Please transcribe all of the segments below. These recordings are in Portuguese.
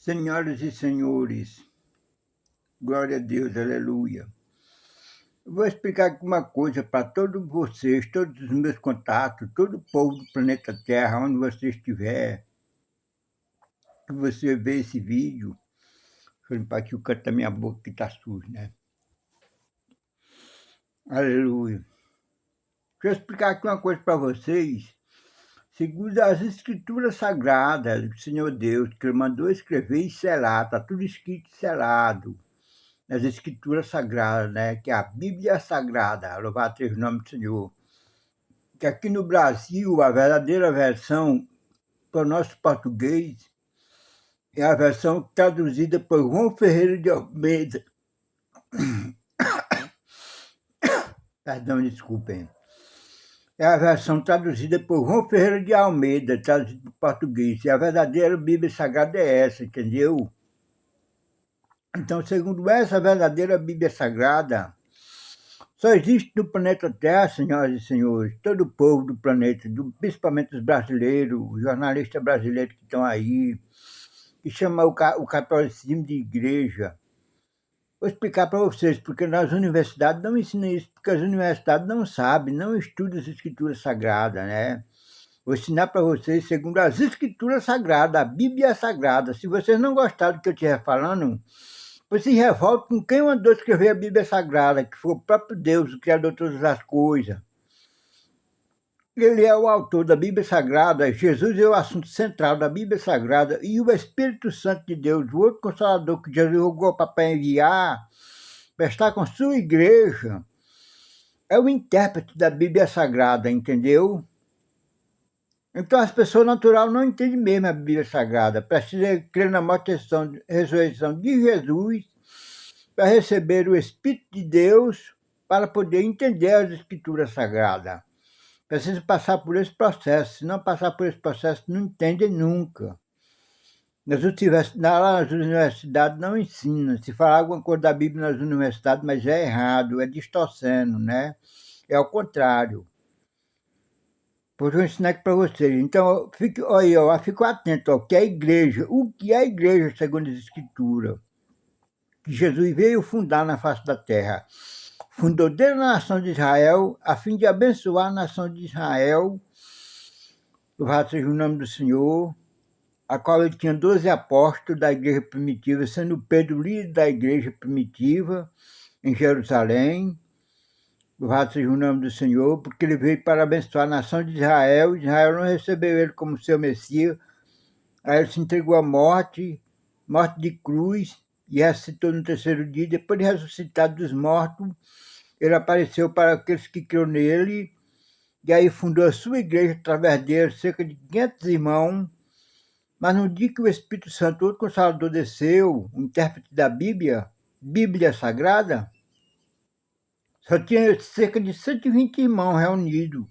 Senhoras e senhores, glória a Deus, aleluia. Eu vou explicar aqui uma coisa para todos vocês, todos os meus contatos, todo o povo do planeta Terra, onde você estiver, que você vê esse vídeo. Deixa eu limpar aqui o canto da minha boca que está sujo, né? Aleluia. Deixa eu explicar aqui uma coisa para vocês. Segundo as escrituras sagradas do Senhor Deus, que Ele mandou escrever e selar, está tudo escrito e selado nas escrituras sagradas, né? Que é a Bíblia Sagrada, louvado seja o nome do Senhor. Que aqui no Brasil, a verdadeira versão para o nosso português é a versão traduzida por João Ferreira de Almeida. Perdão, desculpem. É a versão traduzida por João Ferreira de Almeida, traduzida para o português. E a verdadeira Bíblia Sagrada é essa, entendeu? Então, segundo essa verdadeira Bíblia Sagrada, só existe no planeta Terra, senhoras e senhores, todo o povo do planeta, principalmente os brasileiros, os jornalistas brasileiros que estão aí, que chamam o catolicismo de igreja. Vou explicar para vocês, porque nas universidades não ensinam isso, porque as universidades não sabem, não estudam as escrituras sagradas, né? Vou ensinar para vocês segundo as escrituras sagradas, a Bíblia Sagrada. Se vocês não gostaram do que eu estiver falando, vocês revoltam com quem mandou escrever a Bíblia Sagrada, que foi o próprio Deus, o Criador de todas as coisas. Ele é o autor da Bíblia Sagrada, Jesus é o assunto central da Bíblia Sagrada, e o Espírito Santo de Deus, o outro Consolador que Jesus rogou para enviar, para estar com sua igreja, é o intérprete da Bíblia Sagrada, entendeu? Então as pessoas naturais não entendem mesmo a Bíblia Sagrada, precisam crer na morte e ressurreição de Jesus para receber o Espírito de Deus para poder entender as Escrituras Sagradas. Precisa passar por esse processo. Se não passar por esse processo, não entende nunca. Nas universidades não ensinam. Se falar alguma coisa da Bíblia nas universidades, mas é errado, é distorcendo, né? É ao contrário. Por isso eu vou ensinar aqui para vocês. Então, fique atento ao que é a igreja. O que é a igreja, segundo as Escrituras? Que Jesus veio fundar na face da terra. Fundou desde a nação de Israel, a fim de abençoar a nação de Israel, louvado seja o nome do Senhor, a qual ele tinha 12 apóstolos da igreja primitiva, sendo Pedro líder da igreja primitiva em Jerusalém, louvado seja o nome do Senhor, porque ele veio para abençoar a nação de Israel, e Israel não recebeu ele como seu Messias, aí ele se entregou à morte de cruz, e ressuscitou no terceiro dia, depois de ressuscitado dos mortos, ele apareceu para aqueles que creram nele, e aí fundou a sua igreja através dele, cerca de 500 irmãos, mas no dia que o Espírito Santo, o Consolador, desceu, o intérprete da Bíblia Sagrada, só tinha cerca de 120 irmãos reunidos,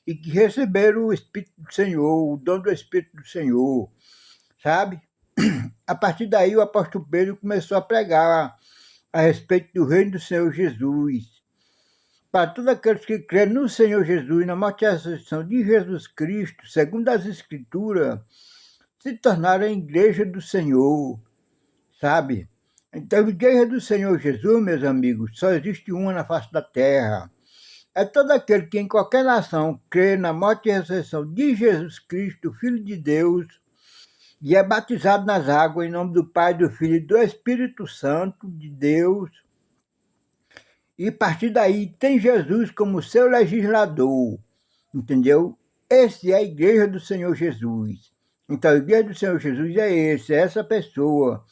e que receberam o Espírito do Senhor, o dom do Espírito do Senhor, sabe? A partir daí o apóstolo Pedro começou a pregar a respeito do reino do Senhor Jesus, para todos aqueles que creem no Senhor Jesus, na morte e ressurreição de Jesus Cristo, segundo as Escrituras, se tornaram a igreja do Senhor, sabe? Então, a igreja do Senhor Jesus, meus amigos, só existe uma na face da terra. É todo aquele que em qualquer nação crê na morte e ressurreição de Jesus Cristo, Filho de Deus, e é batizado nas águas em nome do Pai, do Filho e do Espírito Santo de Deus, e a partir daí tem Jesus como seu legislador, entendeu? Esse é a igreja do Senhor Jesus. Então, a igreja do Senhor Jesus é essa pessoa,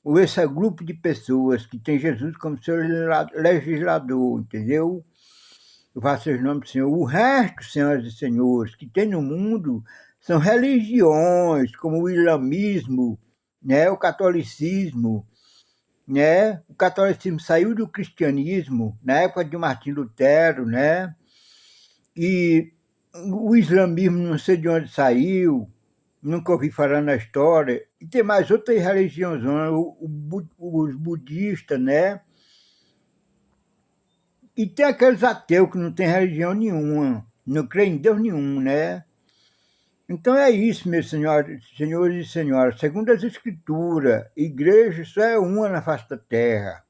ou esse grupo de pessoas que tem Jesus como seu legislador, entendeu? Louvado seja o nome do Senhor. O resto, senhoras e senhores, que tem no mundo são religiões, como o islamismo, né? O catolicismo, né? O catolicismo saiu do cristianismo na época de Martim Lutero, né? E o islamismo não sei de onde saiu, nunca ouvi falar na história. E tem mais outras religiões, os budistas, né? E tem aqueles ateus que não têm religião nenhuma, não creem em Deus nenhum, né? Então é isso, meus senhores e senhoras. Segundo as Escrituras, igreja só é uma na face da terra.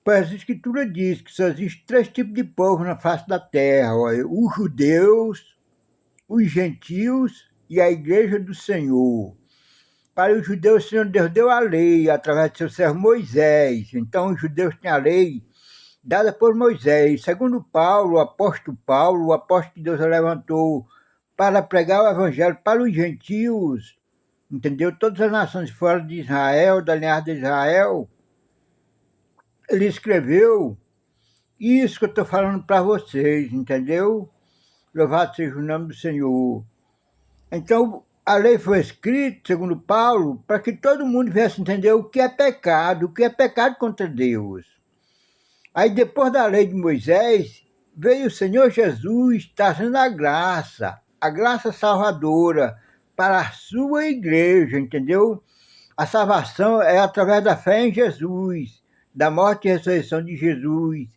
Pois a Escritura diz que só existem três tipos de povo na face da terra: olha, os judeus, os gentios e a igreja do Senhor. Para os judeus, o Senhor Deus deu a lei através de seu servo Moisés. Então, os judeus têm a lei dada por Moisés. Segundo Paulo, o apóstolo que Deus levantou para pregar o evangelho para os gentios, entendeu? Todas as nações fora de Israel, da linhagem de Israel, ele escreveu isso que eu estou falando para vocês, entendeu? Louvado seja o nome do Senhor. Então, a lei foi escrita, segundo Paulo, para que todo mundo viesse entender o que é pecado contra Deus. Aí, depois da lei de Moisés, veio o Senhor Jesus trazendo a graça salvadora para a sua igreja, entendeu? A salvação é através da fé em Jesus, da morte e ressurreição de Jesus,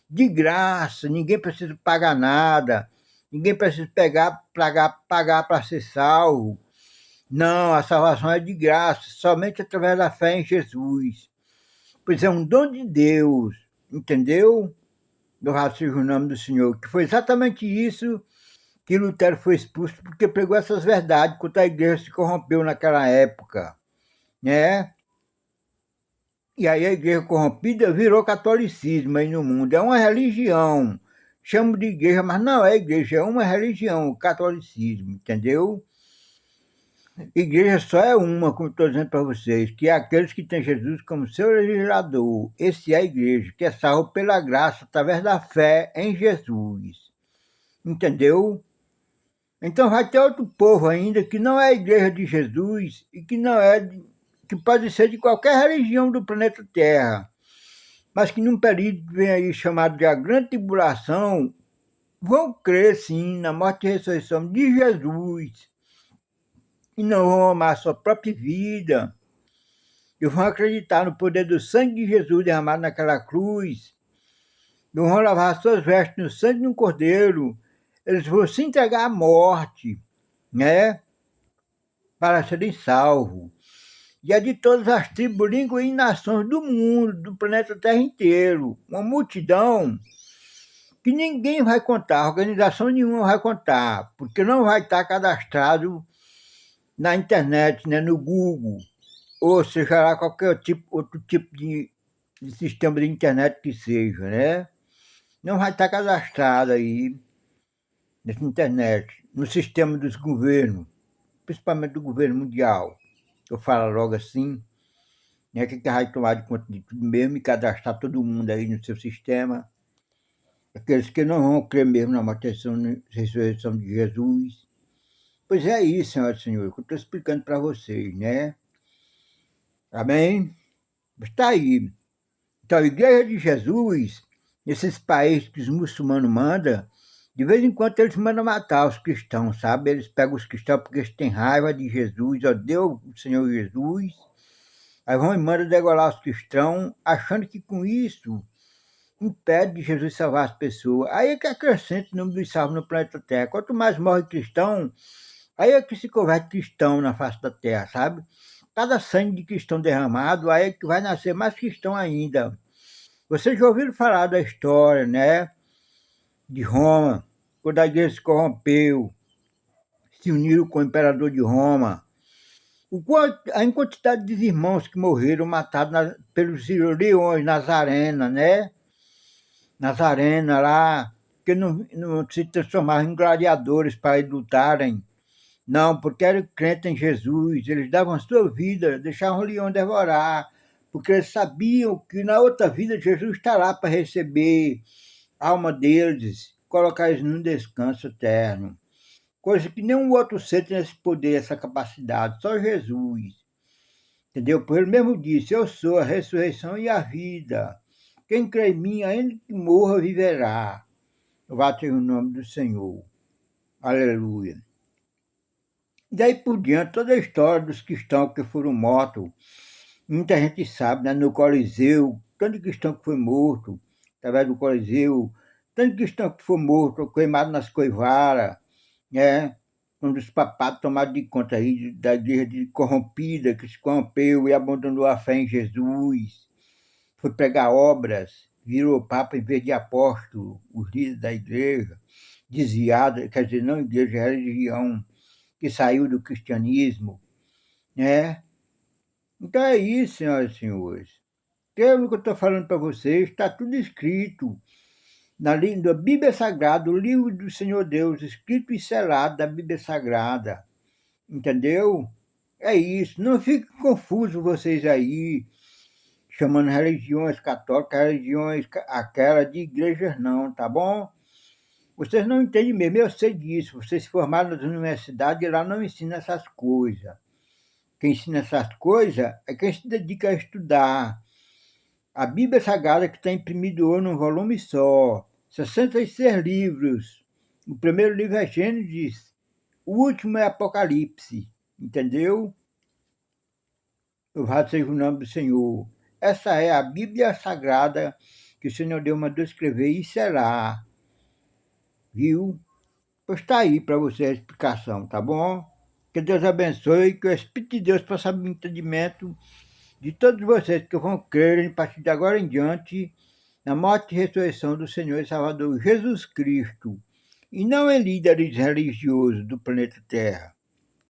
de graça, ninguém precisa pagar nada, ninguém precisa pagar para ser salvo. Não, a salvação é de graça, somente através da fé em Jesus. Pois é um dom de Deus, entendeu? Louvado seja o nome do Senhor, que foi exatamente isso que Lutero foi expulso, porque pregou essas verdades, quando a igreja se corrompeu naquela época, né? E aí a igreja corrompida virou catolicismo aí no mundo. É uma religião. Chamo de igreja, mas não é igreja, é uma religião, o catolicismo, entendeu? Igreja só é uma, como estou dizendo para vocês, que é aqueles que têm Jesus como seu legislador. Esse é a igreja, que é salvo pela graça, através da fé em Jesus. Entendeu? Então vai ter outro povo ainda que não é a igreja de Jesus e que não é, que pode ser de qualquer religião do planeta Terra, mas que num período que vem aí chamado de a grande tribulação, vão crer sim na morte e ressurreição de Jesus e não vão amar a sua própria vida e vão acreditar no poder do sangue de Jesus derramado naquela cruz, e vão lavar suas vestes no sangue de um cordeiro, eles vão se entregar à morte, né, para serem salvos. E é de todas as tribos, línguas e nações do mundo, do planeta Terra inteiro, uma multidão que ninguém vai contar, organização nenhuma vai contar, porque não vai estar cadastrado na internet, né, no Google, ou seja lá qualquer outro tipo de sistema de internet que seja, né? Não vai estar cadastrado aí nessa internet, no sistema dos governos, principalmente do governo mundial. Eu falo logo assim, né, que vai tomar de conta de tudo mesmo e cadastrar todo mundo aí no seu sistema. Aqueles que não vão crer mesmo na morte e ressurreição de Jesus. Pois é isso, senhoras e senhores, que eu estou explicando para vocês, né? Amém? Está aí. Então, a Igreja de Jesus, nesses países que os muçulmanos mandam, de vez em quando eles mandam matar os cristãos, sabe? Eles pegam os cristãos porque eles têm raiva de Jesus, odeiam o Senhor Jesus, aí vão e mandam degolar os cristãos, achando que com isso impede de Jesus salvar as pessoas. Aí é que acrescenta o número dos salvos no planeta Terra. Quanto mais morre cristão, aí é que se converte cristão na face da terra, sabe? Cada sangue de cristão derramado, aí é que vai nascer mais cristão ainda. Vocês já ouviram falar da história, né? De Roma, quando a igreja se corrompeu, se uniram com o imperador de Roma. A quantidade de irmãos que morreram matados pelos leões nas arenas, né? Nas arenas lá, que não se transformavam em gladiadores para ir lutarem. Não, porque eram crentes em Jesus, eles davam a sua vida, deixavam o leão devorar, porque eles sabiam que na outra vida Jesus está lá para receber a alma deles, colocar eles num descanso eterno. Coisa que nenhum outro ser tem esse poder, essa capacidade, só Jesus. Entendeu? Por ele mesmo disse, eu sou a ressurreição e a vida. Quem crê em mim, ainda que morra, viverá. Louvado seja o nome do Senhor. Aleluia. Daí por diante, toda a história dos cristãos que foram mortos, muita gente sabe, né? No Coliseu, tanto cristão que foi morto, através do Coliseu, tanto cristão que foi morto, queimado nas coivaras, né? quando os papados tomaram de conta aí da igreja corrompida, que se corrompeu e abandonou a fé em Jesus, foi pregar obras, virou papa em vez de apóstolo, os líderes da igreja, desviada, quer dizer, não igreja, é religião, que saiu do cristianismo, né? Então é isso, senhoras e senhores. Pelo que eu estou falando para vocês, está tudo escrito da Bíblia Sagrada, o livro do Senhor Deus, escrito e selado da Bíblia Sagrada. Entendeu? É isso. Não fiquem confusos vocês aí, chamando religiões católicas, religiões aquela de igrejas não, tá bom? Vocês não entendem mesmo, eu sei disso. Vocês se formaram nas universidades e lá não ensina essas coisas. Quem ensina essas coisas é quem se dedica a estudar. A Bíblia Sagrada que está imprimido hoje num volume só. 66 livros. O primeiro livro é Gênesis, o último é Apocalipse. Entendeu? Louvado seja o nome do Senhor. Essa é a Bíblia Sagrada que o Senhor Deus mandou escrever e será. Viu? Pois está aí para você a explicação, tá bom? Que Deus abençoe, que o Espírito de Deus possa abrir o entendimento de todos vocês que vão crer, a partir de agora em diante, na morte e ressurreição do Senhor e Salvador Jesus Cristo, e não em líderes religiosos do planeta Terra.